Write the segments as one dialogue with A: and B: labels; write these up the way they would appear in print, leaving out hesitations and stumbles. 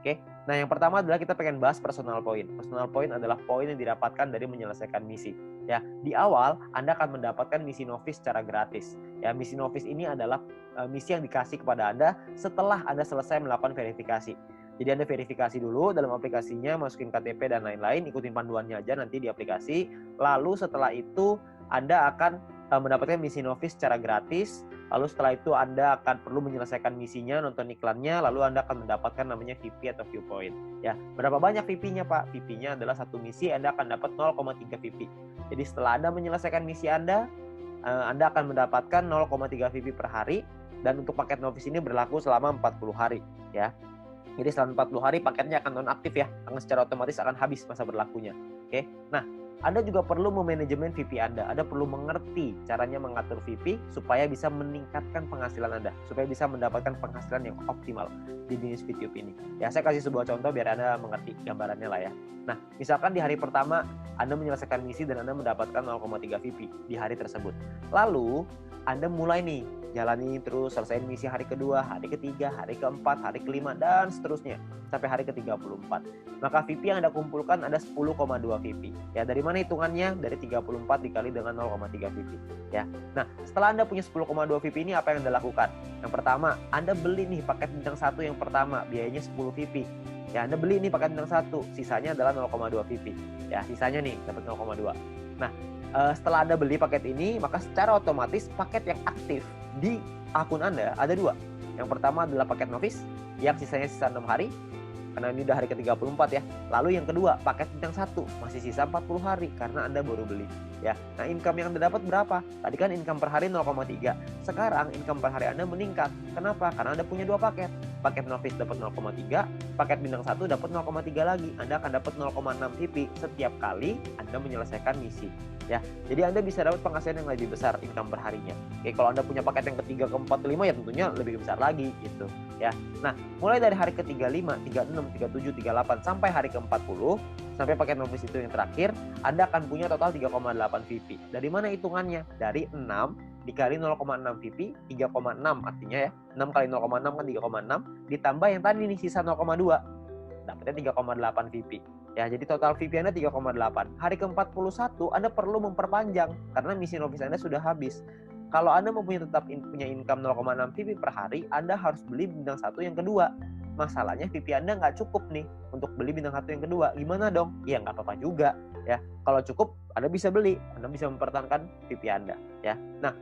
A: Oke. Nah, yang pertama adalah kita pengen bahas personal point. Personal point adalah poin yang didapatkan dari menyelesaikan misi. Ya, di awal Anda akan mendapatkan misi novice secara gratis. Ya, misi novice ini adalah misi yang dikasih kepada Anda setelah Anda selesai melakukan verifikasi. Jadi Anda verifikasi dulu dalam aplikasinya, masukin KTP dan lain-lain, ikutin panduannya aja nanti di aplikasi. Lalu setelah itu Anda akan mendapatkan misi novice secara gratis. Lalu setelah itu Anda akan perlu menyelesaikan misinya, nonton iklannya, lalu Anda akan mendapatkan namanya VP atau viewpoint. Ya, berapa banyak VP-nya, Pak? VP-nya adalah satu misi Anda akan dapat 0,3 VP. Jadi setelah Anda menyelesaikan misi Anda akan mendapatkan 0,3 VP per hari, dan untuk paket novice ini berlaku selama 40 hari, ya. Jadi selama 40 hari paketnya akan nonaktif ya, karena secara otomatis akan habis masa berlakunya. Oke. Nah, Anda juga perlu memanajemen VP Anda. Anda perlu mengerti caranya mengatur VP supaya bisa meningkatkan penghasilan Anda, supaya bisa mendapatkan penghasilan yang optimal di bisnis YouTube ini. Ya, saya kasih sebuah contoh biar Anda mengerti gambarannya lah ya. Nah, misalkan di hari pertama Anda menyelesaikan misi dan Anda mendapatkan 0,3 VP di hari tersebut. Lalu Anda mulai nih jalani terus, selesai misi hari kedua, hari ketiga, hari keempat, hari kelima, dan seterusnya sampai hari ke-34. Maka VP yang Anda kumpulkan ada 10,2 VP. Ya, dari mana hitungannya? Dari 34 dikali dengan 0,3 VP. Ya. Nah, setelah Anda punya 10,2 VP ini, apa yang Anda lakukan? Yang pertama, Anda beli nih paket bintang 1 yang pertama, biayanya 10 VP. Ya, Anda beli nih paket bintang 1, sisanya adalah 0,2 VP. Ya, sisanya nih dapat 0,2. Nah, setelah Anda beli paket ini, maka secara otomatis paket yang aktif di akun Anda ada 2. Yang pertama adalah paket novice yang sisanya sisa 6 hari, karena ini udah hari ke-34 ya. Lalu yang kedua, paket bintang 1 masih sisa 40 hari karena Anda baru beli ya. Nah, income yang Anda dapat berapa? Tadi kan income per hari 0,3. Sekarang income per hari Anda meningkat. Kenapa? Karena Anda punya 2 paket. Paket novice dapat 0,3, paket bintang 1 dapat 0,3 lagi. Anda akan dapat 0,6 VP setiap kali Anda menyelesaikan misi. Ya, jadi Anda bisa dapat penghasilan yang lebih besar income per harinya. Oke, kalau Anda punya paket yang ketiga, keempat, kelima ya tentunya lebih besar lagi gitu ya. Nah, mulai dari hari ke-35, 36, 37, 38 sampai hari ke-40 sampai paket novice itu yang terakhir, Anda akan punya total 3,8 VP. Dari mana hitungannya? Dari 6 dikali 0,6 VP, 3,6 artinya ya. 6 kali 0,6 kan 3,6 ditambah yang tadi nih sisa 0,2. Dapatnya 3,8 VP. Ya, jadi total VP Anda 3,8. Hari ke-41 Anda perlu memperpanjang karena misi novice Anda sudah habis. Kalau Anda mau tetap punya income 0,6 VP per hari, Anda harus beli bintang 1 yang kedua. Masalahnya VP Anda nggak cukup nih untuk beli bintang 1 yang kedua. Gimana dong? Ya nggak apa-apa juga ya. Kalau cukup Anda bisa beli, Anda bisa mempertahankan VP Anda ya. Nah,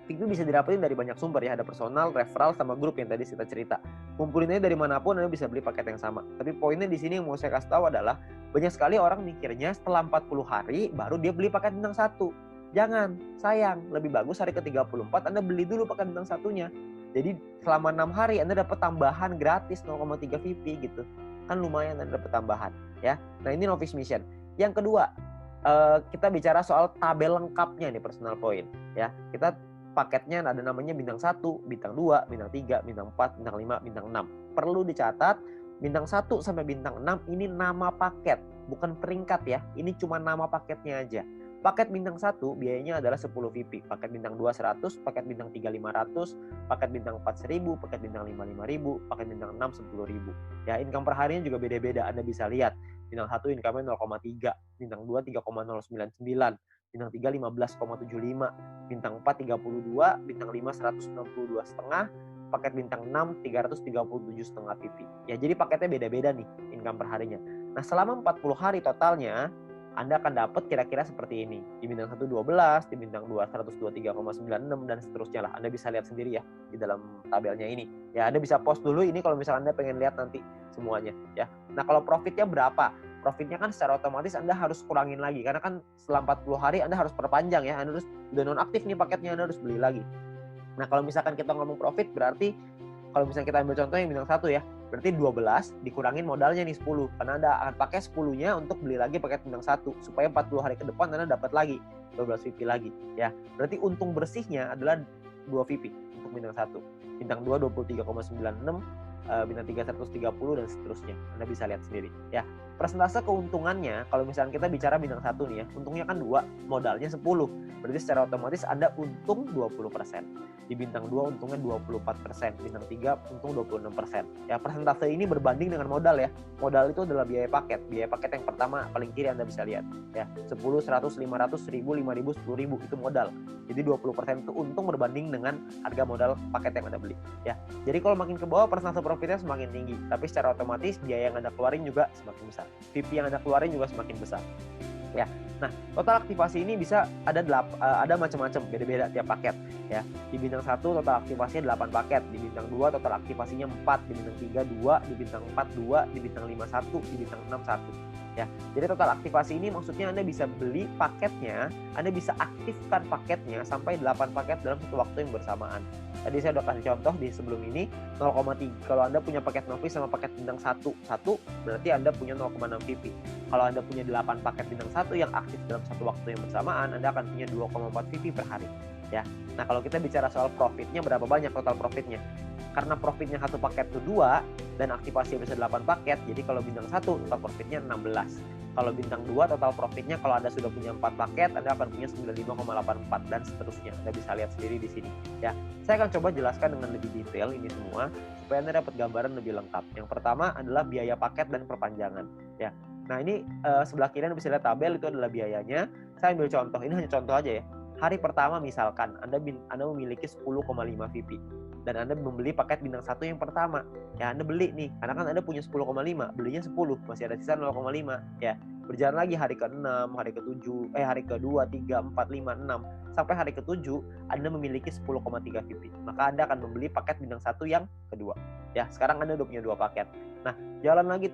A: VP bisa didapetin dari banyak sumber ya, ada personal, referral, sama grup yang tadi kita cerita. Kumpulinnya dari manapun Anda bisa beli paket yang sama. Tapi poinnya di sini yang mau saya kasih tahu adalah banyak sekali orang mikirnya setelah 40 hari baru dia beli paket bintang 1. Jangan, sayang, lebih bagus hari ke-34 Anda beli dulu paket bintang 1-nya. Jadi selama 6 hari Anda dapat tambahan gratis 0,3 VP gitu. Kan lumayan Anda dapat tambahan ya. Nah, ini novice mission. Yang kedua, kita bicara soal tabel lengkapnya nih personal point ya. Kita paketnya ada namanya bintang 1, bintang 2, bintang 3, bintang 4, bintang 5, bintang 6. Perlu dicatat, bintang 1 sampai bintang 6 ini nama paket, bukan peringkat ya. Ini cuma nama paketnya aja. Paket bintang 1 biayanya adalah 10 VP, paket bintang 2 100, paket bintang 3 500, paket bintang 4 1000, paket bintang 5 5000, paket bintang 6 10.000. Ya, income per harinya juga beda-beda. Anda bisa lihat, bintang 1 income-nya 0,3, bintang 2 3,099, bintang 3 15,75, bintang 4 32, bintang 5 162,5, paket bintang 6 337,5 VP. Ya, jadi paketnya beda-beda nih income per harinya. Nah, selama 40 hari totalnya Anda akan dapat kira-kira seperti ini. Di bintang 1 12, di bintang 2 123,96 dan seterusnya lah. Anda bisa lihat sendiri ya di dalam tabelnya ini. Ya, Anda bisa post dulu ini kalau misalnya Anda pengen lihat nanti semuanya ya. Nah, kalau profitnya berapa? Profitnya kan secara otomatis Anda harus kurangin lagi karena kan setelah 40 hari Anda harus perpanjang ya. Anda harus udah nonaktif nih paketnya, Anda harus beli lagi. Nah, kalau misalkan kita ngomong profit berarti kalau misalnya kita ambil contoh yang bintang 1 ya, berarti 12 dikurangin modalnya nih 10 karena Anda akan pakai 10-nya untuk beli lagi paket bintang 1 supaya 40 hari ke depan Anda dapat lagi 12 VP lagi ya. Berarti untung bersihnya adalah 2 VP untuk bintang 1. Bintang 2 23,96, bintang 3 130 dan seterusnya. Anda bisa lihat sendiri ya. Persentase keuntungannya kalau misalnya kita bicara bintang 1 nih ya, untungnya kan 2, modalnya 10. Berarti secara otomatis Anda untung 20%. Di bintang 2 untungnya 24%, bintang 3 untung 26%. Ya, persentase ini berbanding dengan modal ya. Modal itu adalah biaya paket. Biaya paket yang pertama paling kiri Anda bisa lihat ya. 10, 100, 500, 1000, 5000, 10.000 itu modal. Jadi 20% itu untung berbanding dengan harga modal paket yang Anda beli ya. Jadi kalau makin ke bawah persentase profitnya semakin tinggi, tapi secara otomatis biaya yang Anda keluarin juga semakin besar. VIP yang Anda keluarin juga semakin besar. Ya. Nah, total aktivasi ini bisa ada macam-macam, beda-beda tiap paket ya. Di bintang 1 total aktivasinya 8 paket, di bintang 2 total aktivasinya 4, di bintang 3 2, di bintang 4 2, di bintang 5 1, di bintang 6 1. Ya. Jadi total aktivasi ini maksudnya Anda bisa beli paketnya, Anda bisa aktifkan paketnya sampai 8 paket dalam satu waktu yang bersamaan. Tadi saya udah kasih contoh di sebelum ini 0,3. Kalau Anda punya paket novice sama paket bintang 1, berarti Anda punya 0,6 VIP. Kalau Anda punya 8 paket bintang 1 yang aktif dalam satu waktu yang bersamaan, Anda akan punya 2,4 VIP per hari. Ya. Nah, kalau kita bicara soal profitnya, berapa banyak total profitnya? Karena profitnya satu paket itu 2 dan aktivasi bisa 8 paket, jadi kalau bintang 1 total profitnya 16. Kalau bintang 2 total profitnya kalau Anda sudah punya 4 paket, Anda akan punya 95,84 dan seterusnya. Anda bisa lihat sendiri di sini ya. Saya akan coba jelaskan dengan lebih detail ini semua supaya Anda dapat gambaran lebih lengkap. Yang pertama adalah biaya paket dan perpanjangan ya. Nah, ini sebelah kiri Anda bisa lihat tabel, itu adalah biayanya. Saya ambil contoh, ini hanya contoh aja ya. Hari pertama misalkan Anda memiliki 10,5 VIP dan Anda membeli paket bintang 1 yang pertama. Ya, Anda beli nih, karena kan Anda punya 10,5, belinya 10, masih ada sisa 0,5 ya. Berjalan lagi hari ke-6, hari ke-7, hari ke-2, 3, 4, 5, 6 sampai hari ke-7 Anda memiliki 10,3 VIP. Maka Anda akan membeli paket bintang 1 yang kedua. Ya, sekarang Anda udah punya 2 paket. Nah, jalan lagi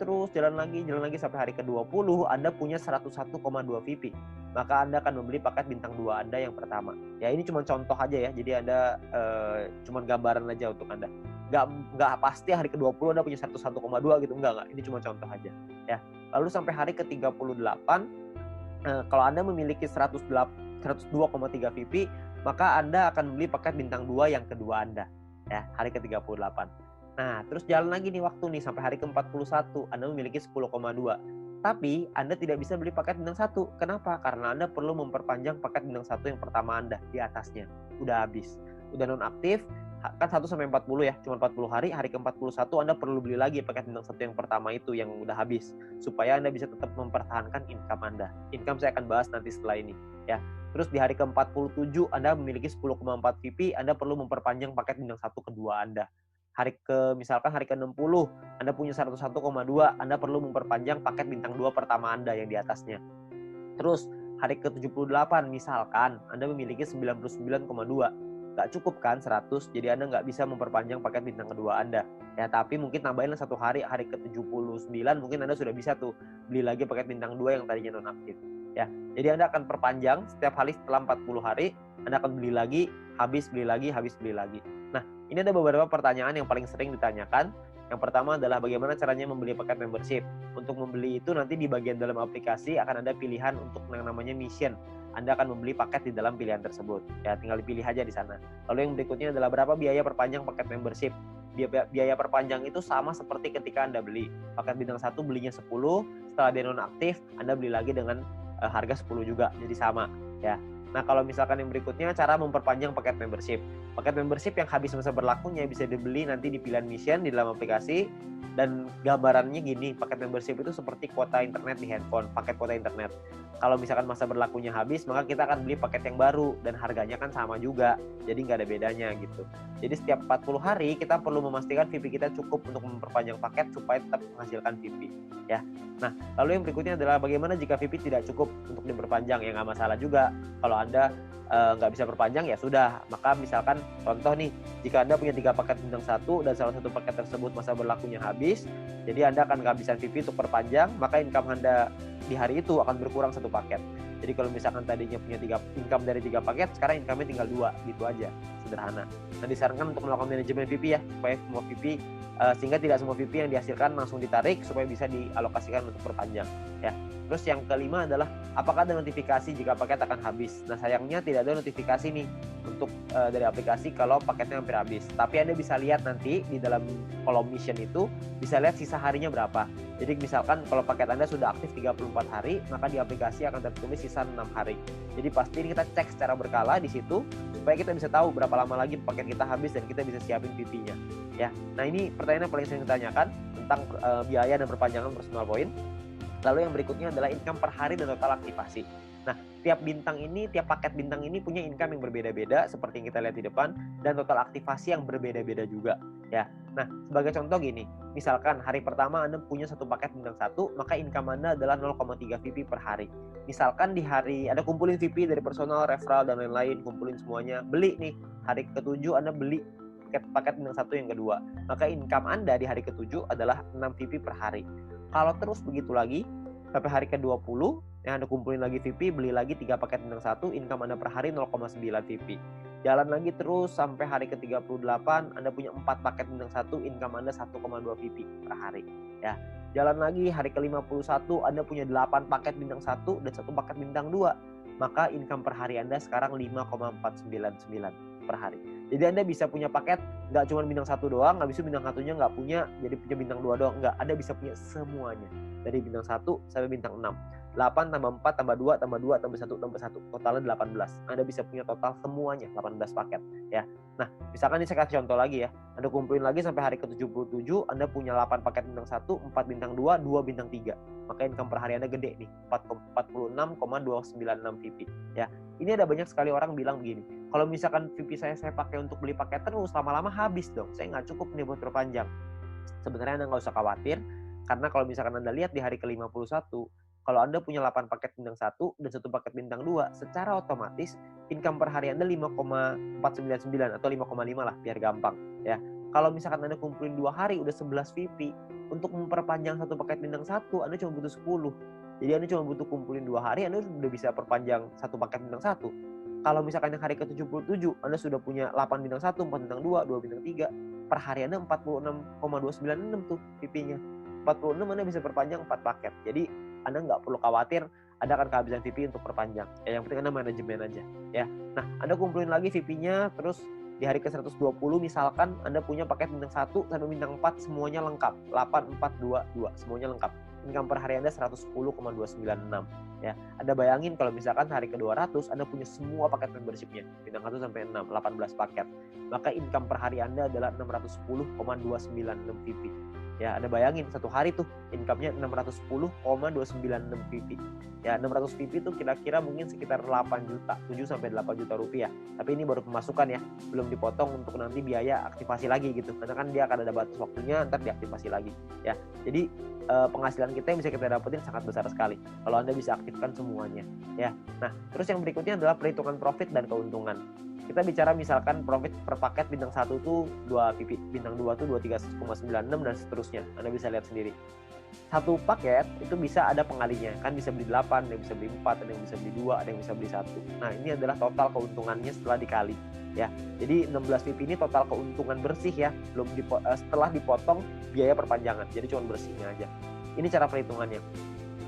A: sampai hari ke-20 Anda punya 101,2 VIP. Maka Anda akan membeli paket bintang 2 Anda yang pertama. Ya, ini cuma contoh aja ya. Jadi Anda cuma gambaran aja untuk Anda. Nggak pasti hari ke-20 Anda punya 101,2 gitu. Enggak. Ini cuma contoh aja. Ya. Lalu sampai hari ke-38 kalau Anda memiliki 102,3 VIP, maka Anda akan membeli paket bintang 2 yang kedua Anda. Ya, hari ke-38. Nah, terus jalan lagi nih waktu nih sampai hari ke-41 Anda memiliki 10,2. Tapi Anda tidak bisa beli paket bintang 1. Kenapa? Karena Anda perlu memperpanjang paket bintang 1 yang pertama Anda di atasnya. Udah habis. Udah nonaktif, kan 1 sampai 40 ya, cuma 40 hari, hari ke-41 Anda perlu beli lagi paket bintang 1 yang pertama itu yang udah habis supaya Anda bisa tetap mempertahankan income Anda. Income saya akan bahas nanti setelah ini ya. Terus di hari ke-47 Anda memiliki 10,4 VIP, Anda perlu memperpanjang paket bintang 1 kedua Anda. Misalkan hari ke-60 Anda punya 101,2, Anda perlu memperpanjang paket bintang 2 pertama Anda yang di atasnya. Terus hari ke-78 misalkan Anda memiliki 99,2, nggak cukup kan 100, jadi Anda nggak bisa memperpanjang paket bintang kedua Anda ya. Tapi mungkin tambahin satu hari ke-79 mungkin Anda sudah bisa tuh beli lagi paket bintang 2 yang tadinya nonaktif ya. Jadi Anda akan perpanjang setiap hari setelah 40 hari Anda akan beli lagi, habis beli lagi. Nah, ini ada beberapa pertanyaan yang paling sering ditanyakan. Yang pertama adalah bagaimana caranya membeli paket membership. Untuk membeli itu nanti di bagian dalam aplikasi akan ada pilihan untuk yang namanya mission. Anda akan membeli paket di dalam pilihan tersebut. Ya, tinggal dipilih aja di sana. Lalu yang berikutnya adalah berapa biaya perpanjang paket membership. Biaya perpanjang itu sama seperti ketika Anda beli. Paket bintang 1 belinya 10, setelah dia nonaktif, Anda beli lagi dengan harga 10 juga. Jadi sama, ya. Nah, kalau misalkan yang berikutnya cara memperpanjang paket membership. Paket membership yang habis masa berlakunya bisa dibeli nanti di pilihan mission di dalam aplikasi. Dan gambarannya gini, paket membership itu seperti kuota internet di handphone, paket kuota internet. Kalau misalkan masa berlakunya habis, maka kita akan beli paket yang baru dan harganya kan sama juga. Jadi nggak ada bedanya gitu. Jadi setiap 40 hari kita perlu memastikan VIP kita cukup untuk memperpanjang paket supaya tetap menghasilkan VIP. Ya. Nah, lalu yang berikutnya adalah bagaimana jika VIP tidak cukup untuk diperpanjang. Ya nggak masalah juga. Kalau Anda nggak bisa perpanjang ya sudah. Maka misalkan contoh nih, jika Anda punya 3 paket bintang 1 dan salah satu paket tersebut masa berlakunya habis, jadi Anda akan kehabisan VIP untuk perpanjang, maka income Anda di hari itu akan berkurang 1 paket. Jadi kalau misalkan tadinya punya income dari 3 paket, sekarang income-nya tinggal 2, gitu aja, sederhana. Nah, disarankan untuk melakukan manajemen VIP ya, supaya semua VIP sehingga tidak semua VIP yang dihasilkan langsung ditarik supaya bisa dialokasikan untuk perpanjang ya. Terus yang kelima adalah apakah ada notifikasi jika paket akan habis. Nah, sayangnya tidak ada notifikasi nih untuk dari aplikasi kalau paketnya hampir habis. Tapi Anda bisa lihat nanti di dalam kolom mission itu, bisa lihat sisa harinya berapa. Jadi misalkan kalau paket Anda sudah aktif 34 hari, maka di aplikasi akan tertulis sisa 6 hari. Jadi pasti kita cek secara berkala di situ supaya kita bisa tahu berapa lama lagi paket kita habis dan kita bisa siapin VP-nya. Ya. Nah, ini pertanyaan yang paling sering ditanyakan tentang biaya dan perpanjangan personal point. Lalu yang berikutnya adalah income per hari dan total aktivasi. Nah, tiap paket bintang ini punya income yang berbeda-beda seperti yang kita lihat di depan, dan total aktivasi yang berbeda-beda juga, ya. Nah, sebagai contoh gini, misalkan hari pertama Anda punya satu paket bintang 1, maka income Anda adalah 0,3 VP per hari. Misalkan di hari Anda kumpulin VP dari personal, referral dan lain-lain, kumpulin semuanya, beli nih, hari ke-7 Anda beli paket bintang 1 yang kedua, maka income Anda di hari ke-7 adalah 6 VP per hari. Kalau terus begitu lagi sampai hari ke-20, yang Anda kumpulin lagi VP, beli lagi 3 paket bintang 1, income Anda per hari 0,9 VP. Jalan lagi terus sampai hari ke-38, Anda punya 4 paket bintang 1, income Anda 1,2 VP per hari, ya. Jalan lagi hari ke-51, Anda punya 8 paket bintang 1 dan 1 paket bintang 2, maka income per hari Anda sekarang 5,499 per hari. Jadi Anda bisa punya paket nggak cuma bintang 1 doang, habis itu bintang 1-nya nggak punya, jadi punya bintang 2 doang. Nggak, Anda bisa punya semuanya. Dari bintang 1 sampai bintang 6. 8 tambah 4 tambah 2 tambah 2 tambah 1 tambah 1. Totalnya 18. Anda bisa punya total semuanya 18 paket, ya. Nah, misalkan ini saya kasih contoh lagi ya. Anda kumpulin lagi sampai hari ke-77, Anda punya 8 paket bintang 1, 4 bintang 2, 2 bintang 3. Maka income per hari Anda gede nih, 46,296 VP, ya. Ini ada banyak sekali orang bilang begini, kalau misalkan VP saya pakai untuk beli paket terus, lama-lama habis dong, saya nggak cukup nih buat perpanjang. Sebenarnya Anda nggak usah khawatir, karena kalau misalkan Anda lihat di hari ke-51, kalau Anda punya 8 paket bintang 1 dan 1 paket bintang 2, secara otomatis income per hari Anda 5,499 atau 5,5 lah biar gampang, ya. Kalau misalkan Anda kumpulin 2 hari udah 11 VP, untuk memperpanjang 1 paket bintang 1 Anda cuma butuh 10. Jadi Anda cuma butuh kumpulin 2 hari, Anda udah bisa perpanjang 1 paket bintang 1. Kalau misalkan yang hari ke-77 Anda sudah punya 8 bintang 1, 4 bintang 2, 2 bintang 3, per hari Anda 46,296 tuh VP-nya. 46 Anda bisa perpanjang 4 paket. Jadi Anda nggak perlu khawatir Anda akan kehabisan VP untuk perpanjang. Ya, yang penting Anda manajemen aja, ya. Nah, Anda kumpulin lagi VP-nya, terus di hari ke-120 misalkan Anda punya paket bintang 1 sampai bintang 4 semuanya lengkap. 8, 4, 2, 2 semuanya lengkap. Income per hari Anda 110,296, ya. Anda bayangin kalau misalkan hari ke-200 Anda punya semua paket membership-nya, bintang 1 sampai 6, 18 paket. Maka income per hari Anda adalah 610,296 VP. Ya, Anda bayangin satu hari tuh income-nya 610,296 VP. Ya, 600 VP itu kira-kira mungkin sekitar 8 juta, 7 sampai 8 juta rupiah. Tapi ini baru pemasukan ya, belum dipotong untuk nanti biaya aktivasi lagi gitu. Karena kan dia akan ada batas waktunya, ntar diaktifasi lagi, ya. Jadi penghasilan kita yang bisa kita dapetin sangat besar sekali kalau Anda bisa aktifkan semuanya, ya. Nah, terus yang berikutnya adalah perhitungan profit dan keuntungan. Kita bicara misalkan profit per paket bintang 1 tuh 2 VP, bintang 2 tuh 23,96 dan seterusnya. Anda bisa lihat sendiri. Satu paket itu bisa ada pengalinya, kan bisa beli 8, ada yang bisa beli 4, ada yang bisa beli 2, ada yang bisa beli 1. Nah, ini adalah total keuntungannya setelah dikali, ya. Jadi 16 VP ini total keuntungan bersih ya, setelah dipotong biaya perpanjangan. Jadi cuma bersihnya aja. Ini cara perhitungannya.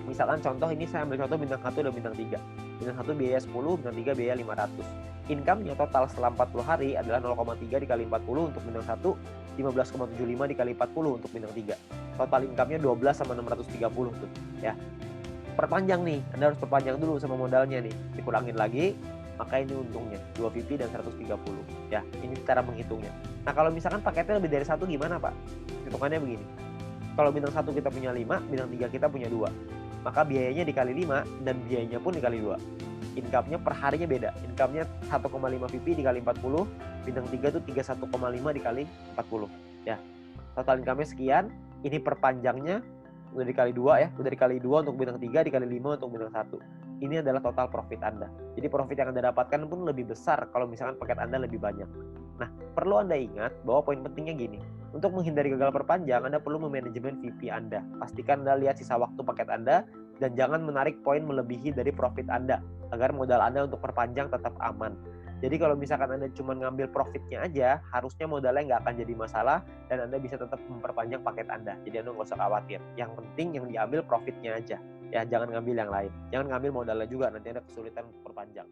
A: Misalkan contoh ini saya ambil contoh bintang 1 dan bintang 3. Bintang 1 biaya 10, bintang 3 biaya 500. Income-nya total setelah 40 hari adalah 0,3 dikali 40 untuk bintang 1, 15,75 dikali 40 untuk bintang 3. Total income-nya 12 sama 630 tuh, ya. Perpanjang nih, Anda harus perpanjang dulu sama modalnya nih. Dikurangin lagi, maka ini untungnya 2 VP dan 130, ya. Ini cara menghitungnya. Nah, kalau misalkan paketnya lebih dari 1 gimana, Pak? Hitungannya begini. Kalau bintang 1 kita punya 5, bintang 3 kita punya 2. Maka biayanya dikali 5 dan biayanya pun dikali 2. Income-nya per harinya beda. Income-nya 1,5 VP dikali 40, bintang 3 itu 31,5 dikali 40, ya. Total income-nya sekian, ini perpanjangnya udah dikali 2 ya, udah dikali 2 untuk bintang 3, dikali 5 untuk bintang 1. Ini adalah total profit Anda. Jadi profit yang Anda dapatkan pun lebih besar kalau misalkan paket Anda lebih banyak. Nah, perlu Anda ingat bahwa poin pentingnya gini. Untuk menghindari gagal perpanjang, Anda perlu memanajemen VP Anda. Pastikan Anda lihat sisa waktu paket Anda dan jangan menarik poin melebihi dari profit Anda agar modal Anda untuk perpanjang tetap aman. Jadi kalau misalkan Anda cuma ngambil profitnya aja, harusnya modalnya nggak akan jadi masalah dan Anda bisa tetap memperpanjang paket Anda. Jadi Anda nggak usah khawatir. Yang penting yang diambil profitnya aja. Ya, jangan ngambil yang lain. Jangan ngambil modalnya juga, nanti Anda kesulitan untuk perpanjang.